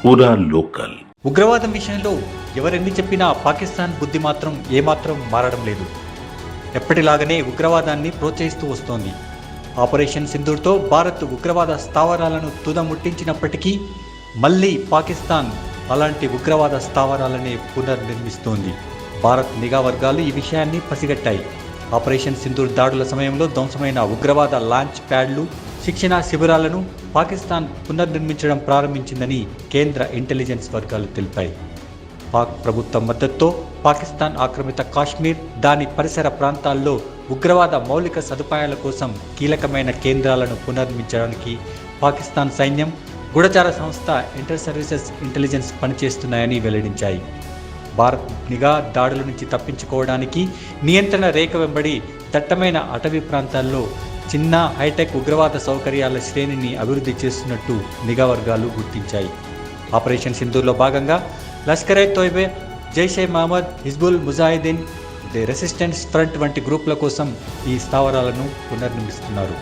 పూరా లోకల్. ఉగ్రవాదం విషయంలో ఎవరెన్ని చెప్పినా పాకిస్తాన్ బుద్ధి మాత్రం ఏమాత్రం మారడం లేదు. ఎప్పటిలాగానే ఉగ్రవాదాన్ని ప్రోత్సహిస్తూ వస్తోంది. ఆపరేషన్ సింధూర్తో భారత్ ఉగ్రవాద స్థావరాలను తుదముట్టించినప్పటికీ మళ్ళీ పాకిస్తాన్ అలాంటి ఉగ్రవాద స్థావరాలనే పునర్నిర్మిస్తోంది. భారత్ నిఘా వర్గాలు ఈ విషయాన్ని పసిగట్టాయి. ఆపరేషన్ సింధూర్ దాడుల సమయంలో ధ్వంసమైన ఉగ్రవాద లాంచ్ ప్యాడ్లు, శిక్షణా శిబిరాలను పాకిస్తాన్ పునర్నిర్మించడం ప్రారంభించిందని కేంద్ర ఇంటెలిజెన్స్ వర్గాలు తెలిపాయి. పాక్ ప్రభుత్వం మద్దతుతో పాకిస్తాన్ ఆక్రమిత కాశ్మీర్, దాని పరిసర ప్రాంతాల్లో ఉగ్రవాద మౌలిక సదుపాయాల కోసం కీలకమైన కేంద్రాలను పునర్నిర్మించడానికి పాకిస్తాన్ సైన్యం, గూఢచార సంస్థ ఇంటర్ సర్వీసెస్ ఇంటెలిజెన్స్ పనిచేస్తున్నాయని వెల్లడించాయి. భారత్ నిఘా దాడుల నుంచి తప్పించుకోవడానికి నియంత్రణ రేఖ వెంబడి దట్టమైన అటవీ ప్రాంతాల్లో చిన్న హైటెక్ ఉగ్రవాద సౌకర్యాల శ్రేణిని అభివృద్ధి చేస్తున్నట్టు నిఘా వర్గాలు గుర్తించాయి. ఆపరేషన్ సింధూర్లో భాగంగా Lashkar-e-Taiba, Jaish Mohammed, Hizbul Mujahideen, the resistance front వంటి గ్రూపుల కోసం ఈ స్థావరాలను పునర్నిర్మిస్తున్నారు.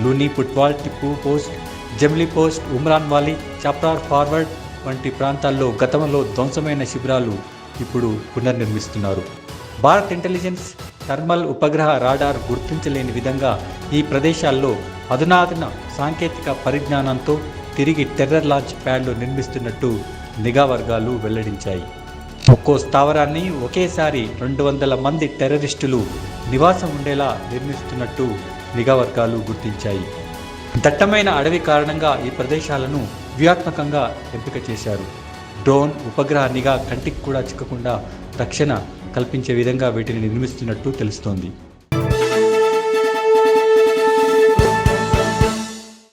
Luni Putwal, Tippu post, Jamli post, Umran Wali, Chaprar forward వంటి ప్రాంతాల్లో గతంలో ధ్వంసమైన శిబిరాలు ఇప్పుడు పునర్నిర్మిస్తున్నారు. భారత్ ఇంటెలిజెన్స్ థర్మల్ ఉపగ్రహ రాడార్ గుర్తించలేని విధంగా ఈ ప్రదేశాల్లో అధునాతన సాంకేతిక పరిజ్ఞానంతో తిరిగి టెర్రర్ లాంచ్ ప్యాడ్లు నిర్మిస్తున్నట్టు నిఘా వర్గాలు వెల్లడించాయి. ఒక్కో స్థావరాన్ని ఒకేసారి 200 మంది టెర్రరిస్టులు నివాసం ఉండేలా నిర్మిస్తున్నట్టు నిఘా వర్గాలు గుర్తించాయి. దట్టమైన అడవి కారణంగా ఈ ప్రదేశాలను వ్యూహాత్మకంగా ఎంపిక చేశారు. డ్రోన్, ఉపగ్రహ నిఘా కంటికి కూడా చిక్కకుండా రక్షణ కల్పించే విధంగా వీటిని నిర్మిస్తున్నట్టు తెలుస్తోంది.